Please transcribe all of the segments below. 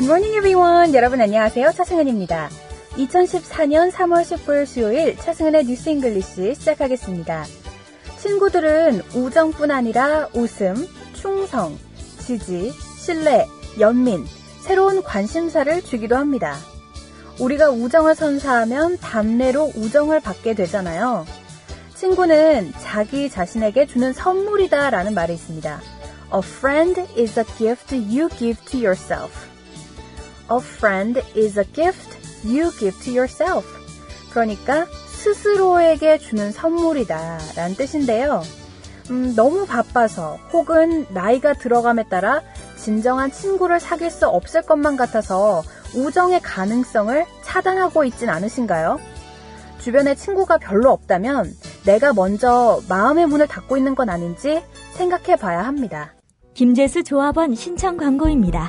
Good morning everyone. 여러분 안녕하세요. 차승은입니다. 2014년 3월 19일 수요일 차승은의 뉴스 잉글리시 시작하겠습니다. 친구들은 우정뿐 아니라 웃음, 충성, 지지, 신뢰, 연민, 새로운 관심사를 주기도 합니다. 우리가 우정을 선사하면 답례로 우정을 받게 되잖아요. 친구는 자기 자신에게 주는 선물이다 라는 말이 있습니다. A friend is a gift you give to yourself. A friend is a gift you give to yourself. 그러니까 스스로에게 주는 선물이다 라는 뜻인데요. 너무 바빠서 혹은 나이가 들어감에 따라 진정한 친구를 사귈 수 없을 것만 같아서 우정의 가능성을 차단하고 있진 않으신가요? 주변에 친구가 별로 없다면 내가 먼저 마음의 문을 닫고 있는 건 아닌지 생각해 봐야 합니다. 김재수 조합원 신청 광고입니다.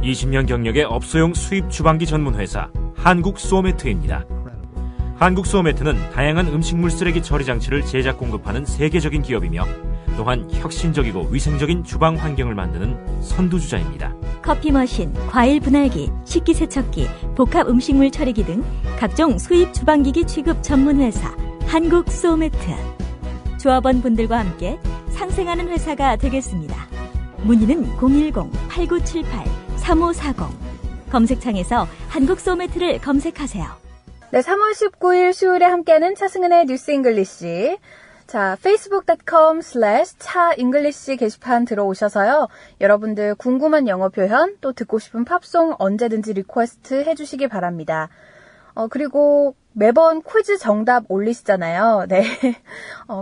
20년 경력의 업소용 수입 주방기 전문 회사 한국 소매트입니다. 한국 소매트는 다양한 음식물 쓰레기 처리 장치를 제작 공급하는 세계적인 기업이며 또한 혁신적이고 위생적인 주방 환경을 만드는 선두주자입니다. 커피 머신, 과일 분할기, 식기세척기, 복합 음식물 처리기 등 각종 수입 주방기기 취급 전문 회사 한국 소매트. 조합원 분들과 함께 상생하는 회사가 되겠습니다. 문의는 010-8978-3540. 검색창에서 한국 소매트를 검색하세요. 네, 3월 19일 수요일에 함께하는 차승은의 뉴스 잉글리시. 자, facebook.com/차잉글리시 게시판 들어오셔서요. 여러분들 궁금한 영어 표현, 또 듣고 싶은 팝송 언제든지 리퀘스트 해주시기 바랍니다. 그리고 매번 퀴즈 정답 올리시잖아요. 네.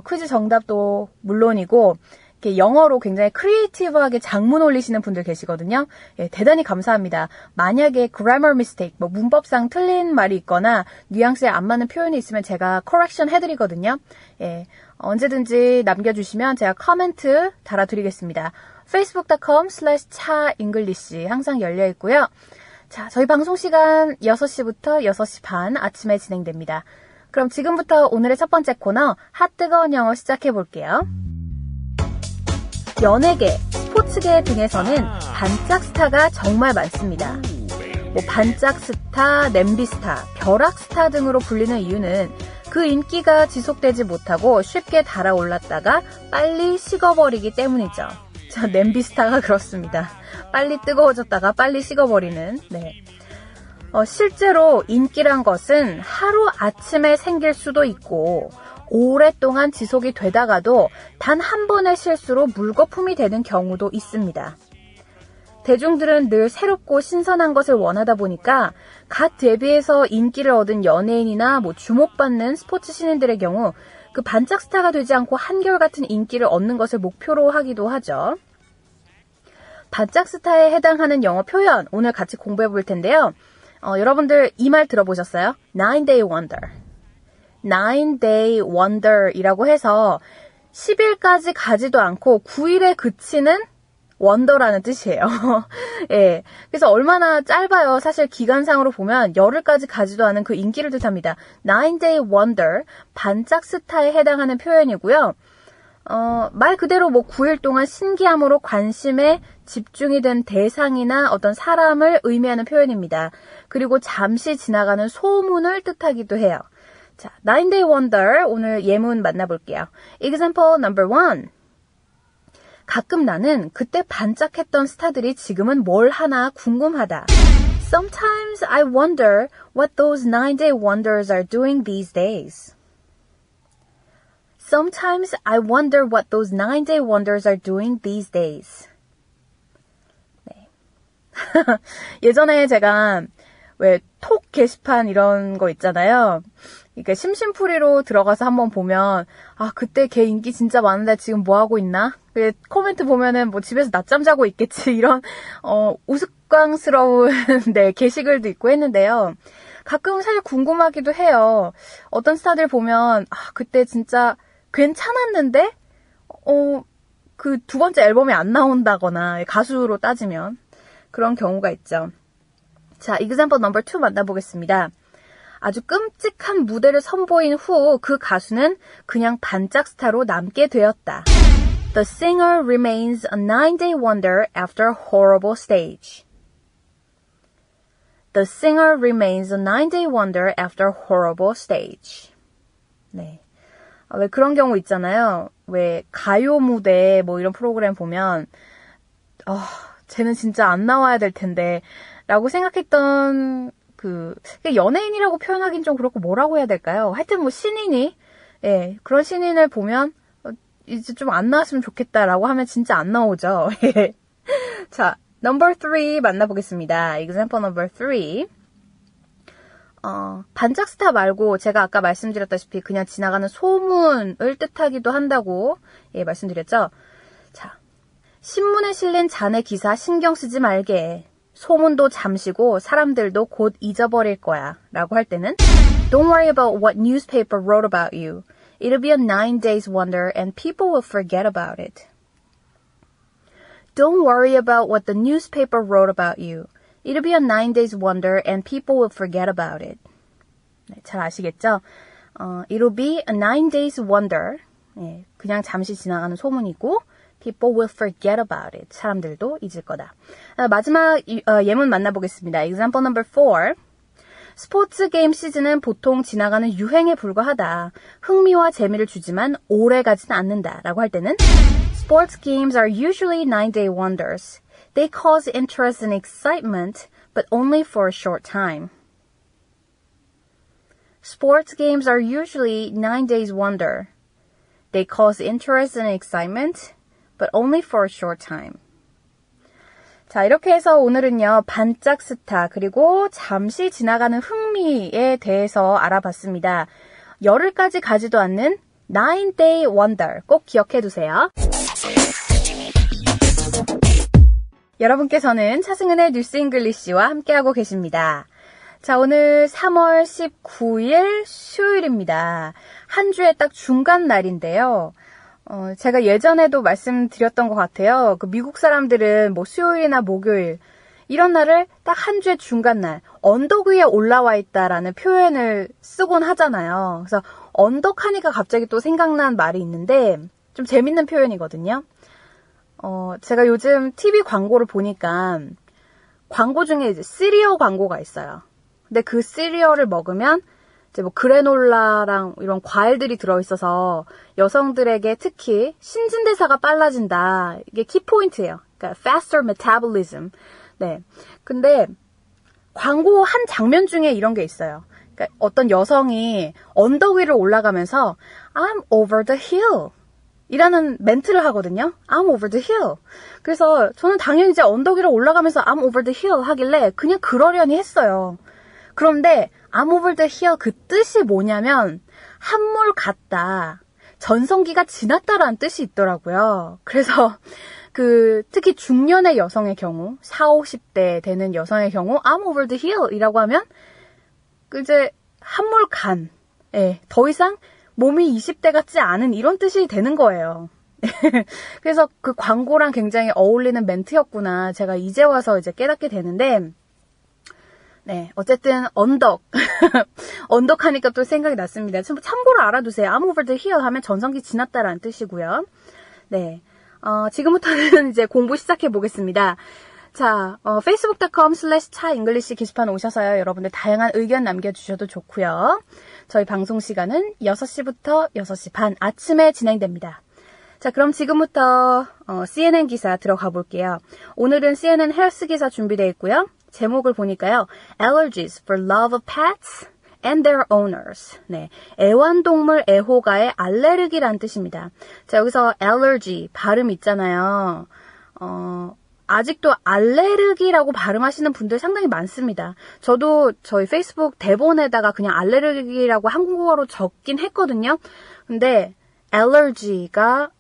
퀴즈 정답도 물론이고, 이렇게 영어로 굉장히 크리에이티브하게 장문 올리시는 분들 계시거든요. 예, 대단히 감사합니다. 만약에 grammar mistake, 문법상 틀린 말이 있거나 뉘앙스에 안 맞는 표현이 있으면 제가 correction 해드리거든요. 예, 언제든지 남겨주시면 제가 코멘트 달아드리겠습니다. facebook.com/차잉글리시 항상 열려있고요. 자, 저희 방송 시간 6시부터 6시 반 아침에 진행됩니다. 그럼 지금부터 오늘의 첫 번째 코너 핫 뜨거운 영어 시작해볼게요. 연예계, 스포츠계 등에서는 반짝 스타가 정말 많습니다. 반짝 스타, 냄비 스타, 벼락 스타 등으로 불리는 이유는 그 인기가 지속되지 못하고 쉽게 달아올랐다가 빨리 식어버리기 때문이죠. 저 냄비 스타가 그렇습니다. 빨리 뜨거워졌다가 빨리 식어버리는. 네. 실제로 인기란 것은 하루 아침에 생길 수도 있고 오랫동안 지속이 되다가도 단 한 번의 실수로 물거품이 되는 경우도 있습니다. 대중들은 늘 새롭고 신선한 것을 원하다 보니까 갓 데뷔해서 인기를 얻은 연예인이나 주목받는 스포츠 신인들의 경우 그 반짝 스타가 되지 않고 한결같은 인기를 얻는 것을 목표로 하기도 하죠. 반짝 스타에 해당하는 영어 표현 오늘 같이 공부해 볼 텐데요. 여러분들 이 말 들어보셨어요? 9-day wonder. 9-day wonder이라고 해서 10일까지 가지도 않고 9일에 그치는 원더라는 뜻이에요. 예. 그래서 얼마나 짧아요. 사실 기간상으로 보면 열흘까지 가지도 않은 그 인기를 뜻합니다. 9-day wonder, 반짝 스타에 해당하는 표현이고요. 말 그대로 9일 동안 신기함으로 관심에 집중이 된 대상이나 어떤 사람을 의미하는 표현입니다. 그리고 잠시 지나가는 소문을 뜻하기도 해요. 자, 9-day wonder 오늘 예문 만나볼게요. Example number 1. 가끔 나는 그때 반짝했던 스타들이 지금은 뭘 하나 궁금하다. Sometimes I wonder what those 9-day wonders are doing these days. Sometimes I wonder what those 9-day wonders are doing these days. 네. 예전에 제가 왜 톡 게시판 이런 거 있잖아요. 그러니까 심심풀이로 들어가서 한번 보면 그때 걔 인기 진짜 많은데 지금 뭐 하고 있나? 코멘트 보면은 집에서 낮잠 자고 있겠지 이런 우스꽝스러운 네, 게시글도 있고 했는데요. 가끔 사실 궁금하기도 해요. 어떤 스타들 보면 그때 진짜 괜찮았는데 그 두 번째 앨범이 안 나온다거나 가수로 따지면 그런 경우가 있죠. 자, example number 2 만나보겠습니다. 아주 끔찍한 무대를 선보인 후 그 가수는 그냥 반짝 스타로 남게 되었다. The singer remains a 9-day wonder after a horrible stage. The singer remains a 9-day wonder after a horrible stage. 네. 왜 그런 경우 있잖아요. 왜 가요 무대 뭐 이런 프로그램 보면 쟤는 진짜 안 나와야 될 텐데 라고 생각했던 연예인이라고 표현하긴 좀 그렇고 뭐라고 해야 될까요? 하여튼 뭐 신인이 그런 신인을 보면 이제 좀 안 나왔으면 좋겠다라고 하면 진짜 안 나오죠. 자, number 3 만나보겠습니다. example number 3. 반짝 스타 말고 제가 아까 말씀드렸다시피 그냥 지나가는 소문을 뜻하기도 한다고 말씀드렸죠. 자, 신문에 실린 자네 기사 신경 쓰지 말게. 소문도 잠시고 사람들도 곧 잊어버릴 거야. 라고 할 때는 Don't worry about what newspaper wrote about you. It'll be a 9 days wonder and people will forget about it. Don't worry about what the newspaper wrote about you. It'll be a 9 days wonder and people will forget about it. 네, 잘 아시겠죠? It'll be a 9 days wonder. 그냥 잠시 지나가는 소문이고 people will forget about it. 사람들도 잊을 거다. 마지막 예문 만나보겠습니다. Example number 4. 스포츠 게임 시즌은 보통 지나가는 유행에 불과하다. 흥미와 재미를 주지만 오래 가진 않는다. 라고 할 때는 Sports games are usually 9-day wonders. They cause interest and excitement, but only for a short time. Sports games are usually 9 days wonder. They cause interest and excitement, but only for a short time. 자, 이렇게 해서 오늘은요, 반짝 스타, 그리고 잠시 지나가는 흥미에 대해서 알아봤습니다. 열흘까지 가지도 않는 9-day wonder 꼭 기억해 두세요. 여러분께서는 차승은의 뉴스 잉글리시와 함께하고 계십니다. 자, 오늘 3월 19일 수요일입니다. 한 주의 딱 중간 날인데요. 제가 예전에도 말씀드렸던 것 같아요. 미국 사람들은 뭐 수요일이나 목요일 이런 날을 딱 한 주의 중간 날, 언덕 위에 올라와 있다라는 표현을 쓰곤 하잖아요. 그래서 언덕 하니까 갑자기 또 생각난 말이 있는데 좀 재밌는 표현이거든요. 제가 요즘 TV 광고를 보니까 광고 중에 이제 시리얼 광고가 있어요. 근데 그 시리얼을 먹으면 이제 뭐 그래놀라랑 이런 과일들이 들어있어서 여성들에게 특히 신진대사가 빨라진다. 이게 키포인트예요. 그러니까 faster metabolism. 네. 근데 광고 한 장면 중에 이런 게 있어요. 그러니까 어떤 여성이 언덕 위를 올라가면서 I'm over the hill. 이라는 멘트를 하거든요. I'm over the hill. 그래서 저는 당연히 이제 언덕 위로 올라가면서 I'm over the hill 하길래 그냥 그러려니 했어요. 그런데 I'm over the hill 그 뜻이 뭐냐면 한물 갔다. 전성기가 지났다라는 뜻이 있더라고요. 그래서 특히 중년의 여성의 경우 40, 50대 되는 여성의 경우 I'm over the hill 이라고 하면 이제 한물 간. 더 이상 몸이 20대 같지 않은 이런 뜻이 되는 거예요. 그래서 그 광고랑 굉장히 어울리는 멘트였구나. 제가 이제 와서 이제 깨닫게 되는데, 네, 어쨌든 언덕. 언덕 하니까 또 생각이 났습니다. 참고로 알아두세요. I'm over the hill 하면 전성기 지났다라는 뜻이고요. 네, 지금부터는 이제 공부 시작해 보겠습니다. 자, facebook.com/차잉글리시 게시판 오셔서요. 여러분들 다양한 의견 남겨주셔도 좋고요. 저희 방송 시간은 6시부터 6시 반 아침에 진행됩니다. 자, 그럼 지금부터 CNN 기사 들어가 볼게요. 오늘은 CNN 헬스 기사 준비되어 있고요. 제목을 보니까요. Allergies for love of pets and their owners. 네, 애완동물 애호가의 알레르기란 뜻입니다. 자, 여기서 allergy 발음 있잖아요. 아직도 알레르기라고 발음하시는 분들 상당히 많습니다. 저도 저희 페이스북 대본에다가 그냥 알레르기라고 한국어로 적긴 했거든요. 근데 allergy가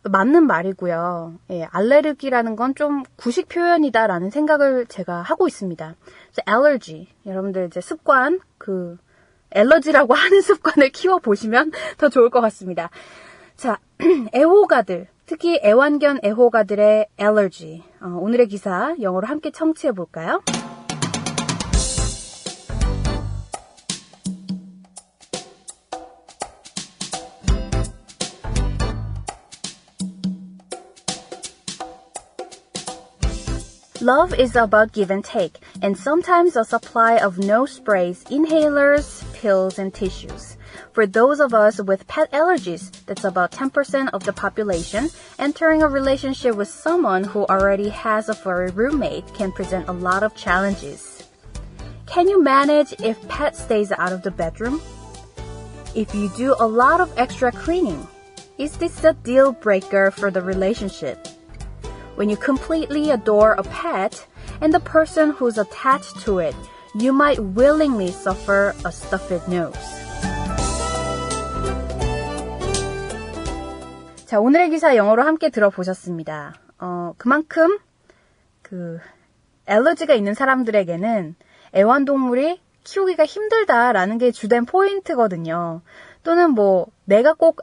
맞는 말이고요. 예, 알레르기라는 건 좀 구식 표현이다라는 생각을 제가 하고 있습니다. allergy, 여러분들 이제 습관, 엘러지라고 하는 습관을 키워보시면 더 좋을 것 같습니다. 자, 애호가들. 특히 애완견 애호가들의 allergy. 오늘의 기사 영어로 함께 청취해 볼까요? Love is about give and take, and sometimes a supply of nose sprays, inhalers, pills, and tissues. For those of us with pet allergies, that's about 10% of the population, entering a relationship with someone who already has a furry roommate can present a lot of challenges. Can you manage if pet stays out of the bedroom? If you do a lot of extra cleaning, is this a deal breaker for the relationship? When you completely adore a pet and the person who's attached to it, you might willingly suffer a stuffed nose. 자, 오늘의 기사 영어로 함께 들어보셨습니다. 그만큼 알러지가 있는 사람들에게는 애완동물이 키우기가 힘들다라는 게 주된 포인트거든요. 또는 내가 꼭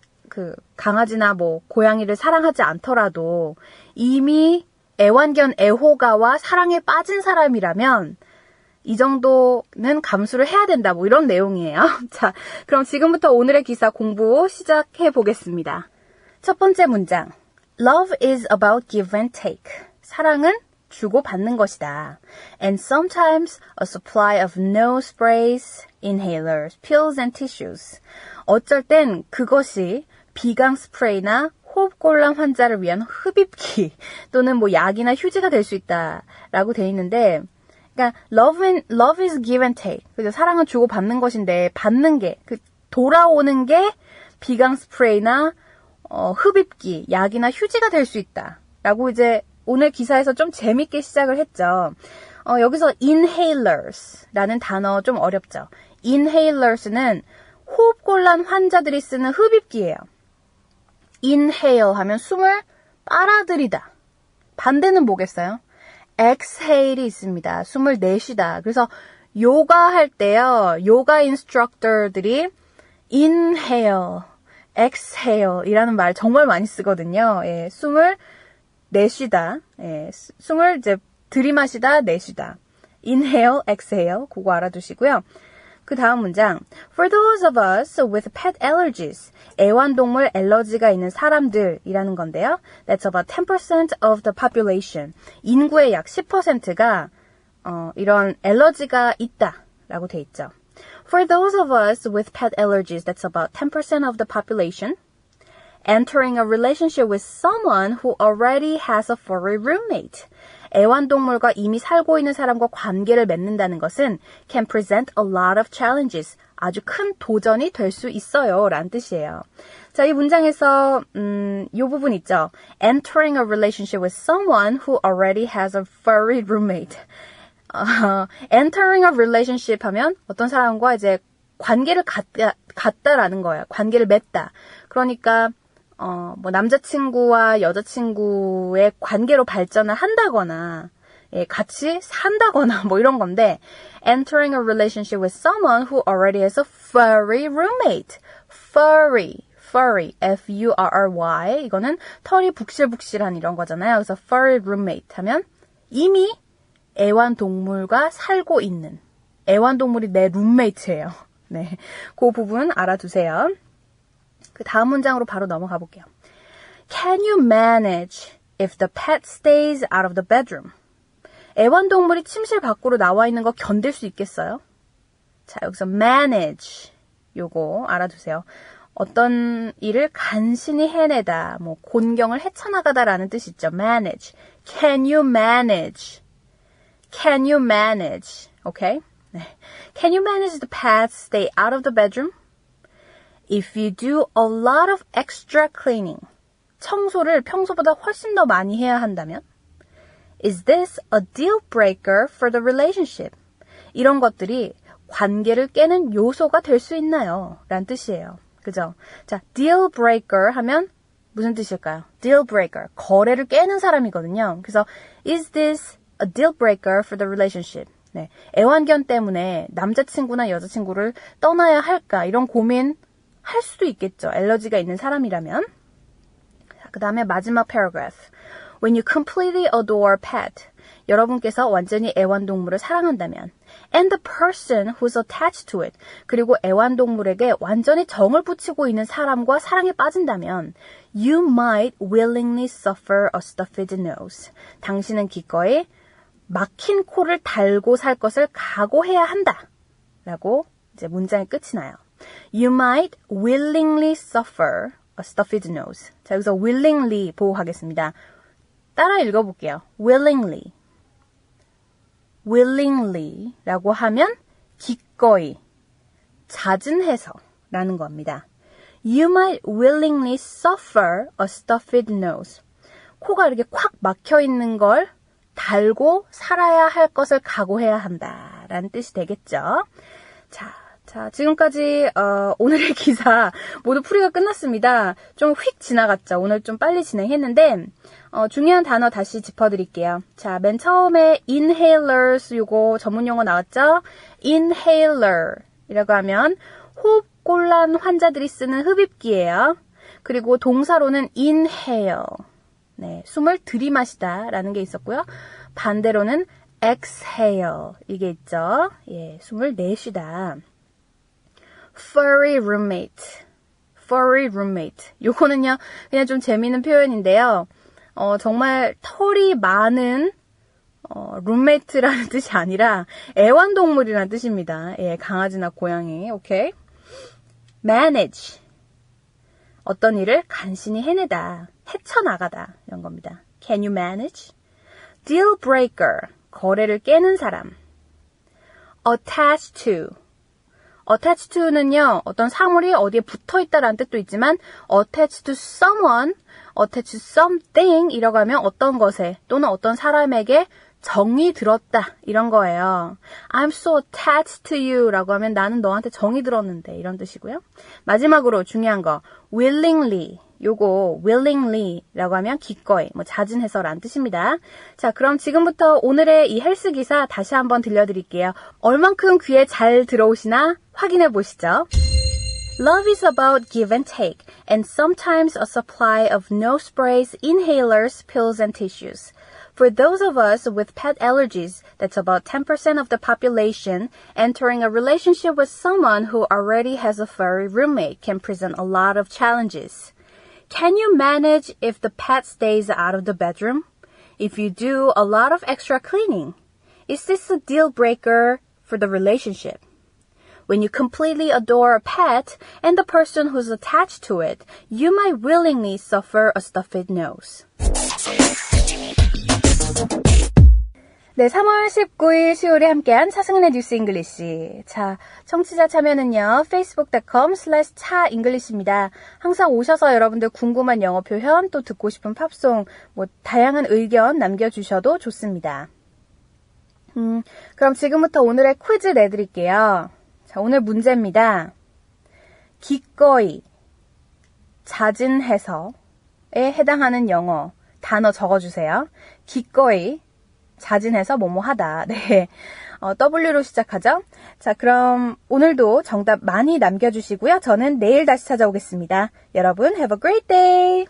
강아지나 고양이를 사랑하지 않더라도 이미 애완견 애호가와 사랑에 빠진 사람이라면 이 정도는 감수를 해야 된다. 이런 내용이에요. 자, 그럼 지금부터 오늘의 기사 공부 시작해 보겠습니다. 첫 번째 문장. Love is about give and take. 사랑은 주고받는 것이다. And sometimes a supply of nose sprays, inhalers, pills and tissues. 어쩔 땐 그것이 비강 스프레이나 호흡곤란 환자를 위한 흡입기 또는 약이나 휴지가 될 수 있다라고 돼 있는데, 그러니까 love is give and take. 그죠? 사랑은 주고받는 것인데 받는 게 돌아오는 게 비강 스프레이나 흡입기, 약이나 휴지가 될 수 있다라고 이제 오늘 기사에서 좀 재밌게 시작을 했죠. 여기서 inhalers라는 단어 좀 어렵죠. inhalers는 호흡곤란 환자들이 쓰는 흡입기예요. inhale 하면 숨을 빨아들이다. 반대는 뭐겠어요? exhale이 있습니다. 숨을 내쉬다. 그래서 요가 할 때요. 요가 인스트럭터들이 inhale, exhale 이라는 말 정말 많이 쓰거든요. 예, 숨을 내쉬다. 예, 숨을 이제 들이마시다, 내쉬다. inhale, exhale 그거 알아두시고요. 그 다음 문장. For those of us with pet allergies. 애완동물 알러지가 있는 사람들이라는 건데요. That's about 10% of the population. 인구의 약 10%가 이런 알러지가 있다라고 돼 있죠. For those of us with pet allergies, that's about 10% of the population. Entering a relationship with someone who already has a furry roommate. 애완동물과 이미 살고 있는 사람과 관계를 맺는다는 것은 can present a lot of challenges. 아주 큰 도전이 될 수 있어요. 라는 뜻이에요. 자, 이 문장에서 이 부분 있죠. Entering a relationship with someone who already has a furry roommate. Entering a relationship 하면 어떤 사람과 이제 관계를 갖다라는 거예요. 관계를 맺다. 그러니까 남자친구와 여자친구의 관계로 발전을 한다거나, 예, 같이 산다거나, 이런 건데, entering a relationship with someone who already has a furry roommate. furry, F-U-R-R-Y. 이거는 털이 북실북실한 이런 거잖아요. 그래서 furry roommate 하면 이미 애완동물과 살고 있는, 애완동물이 내 룸메이트예요. 네, 그 부분 알아두세요. 그 다음 문장으로 바로 넘어가 볼게요. Can you manage if the pet stays out of the bedroom? 애완동물이 침실 밖으로 나와 있는 거 견딜 수 있겠어요? 자, 여기서 manage 요거 알아두세요. 어떤 일을 간신히 해내다, 곤경을 헤쳐나가다라는 뜻이 있죠. manage. Can you manage? Can you manage? Okay? 네. Can you manage the pet stay out of the bedroom? If you do a lot of extra cleaning, 청소를 평소보다 훨씬 더 많이 해야 한다면, is this a deal breaker for the relationship? 이런 것들이 관계를 깨는 요소가 될 수 있나요? 라는 뜻이에요. 그죠? 자, deal breaker 하면 무슨 뜻일까요? deal breaker, 거래를 깨는 사람이거든요. 그래서 is this a deal breaker for the relationship? 네, 애완견 때문에 남자친구나 여자친구를 떠나야 할까? 이런 고민 할 수도 있겠죠. 알러지가 있는 사람이라면. 그 다음에 마지막 paragraph. When you completely adore pet. 여러분께서 완전히 애완동물을 사랑한다면. And the person who's attached to it. 그리고 애완동물에게 완전히 정을 붙이고 있는 사람과 사랑에 빠진다면. You might willingly suffer a stuffed nose. 당신은 기꺼이 막힌 코를 달고 살 것을 각오해야 한다. 라고 이제 문장의 끝이 나요. You might willingly suffer a stuffed nose. 자, 여기서 willingly 보호하겠습니다. 따라 읽어볼게요. willingly. willingly 라고 하면 기꺼이, 자진해서 라는 겁니다. You might willingly suffer a stuffed nose. 코가 이렇게 콱 막혀있는 걸 달고 살아야 할 것을 각오해야 한다 라는 뜻이 되겠죠. 자, 지금까지 오늘의 기사 모두 풀이가 끝났습니다. 좀 휙 지나갔죠. 오늘 좀 빨리 진행했는데 중요한 단어 다시 짚어드릴게요. 자, 맨 처음에 inhalers 요거 전문 용어 나왔죠? inhaler 이라고 하면 호흡곤란 환자들이 쓰는 흡입기예요. 그리고 동사로는 inhale, 네, 숨을 들이마시다 라는 게 있었고요. 반대로는 exhale 이게 있죠. 예, 숨을 내쉬다. furry roommate. 요거는요, 그냥 좀 재미있는 표현인데요. 정말 털이 많은 roommate라는 뜻이 아니라 애완동물이라는 뜻입니다. 예, 강아지나 고양이. 오케이. manage. 어떤 일을 간신히 해내다, 헤쳐나가다 이런 겁니다. Can you manage? deal breaker. 거래를 깨는 사람. attach to. attach to는요, 어떤 사물이 어디에 붙어 있다라는 뜻도 있지만 attach to someone, attach to something 이라고 하면 어떤 것에 또는 어떤 사람에게 정이 들었다 이런 거예요. I'm so attached to you 라고 하면 나는 너한테 정이 들었는데 이런 뜻이고요. 마지막으로 중요한 거 willingly. 요거 willingly 라고 하면 기꺼이, 자진해서 라는 뜻입니다. 자, 그럼 지금부터 오늘의 이 헬스 기사 다시 한번 들려드릴게요. 얼만큼 귀에 잘 들어오시나 확인해 보시죠. Love is about give and take, and sometimes a supply of nose sprays, inhalers, pills, and tissues. For those of us with pet allergies, that's about 10% of the population, entering a relationship with someone who already has a furry roommate can present a lot of challenges. Can you manage if the pet stays out of the bedroom? If you do a lot of extra cleaning? Is this a deal breaker for the relationship? When you completely adore a pet and the person who's attached to it, you might willingly suffer a stuffed nose. 네, 3월 19일 수요일에 함께한 차승은의 뉴스 잉글리시. 자, 청취자 참여는요, facebook.com/차잉글리시입니다. 항상 오셔서 여러분들 궁금한 영어 표현, 또 듣고 싶은 팝송, 다양한 의견 남겨주셔도 좋습니다. 그럼 지금부터 오늘의 퀴즈 내드릴게요. 자, 오늘 문제입니다. 기꺼이, 자진해서에 해당하는 영어, 단어 적어주세요. 기꺼이, 자진해서 뭐뭐하다. 네, W로 시작하죠. 자, 그럼 오늘도 정답 많이 남겨주시고요. 저는 내일 다시 찾아오겠습니다. 여러분, have a great day!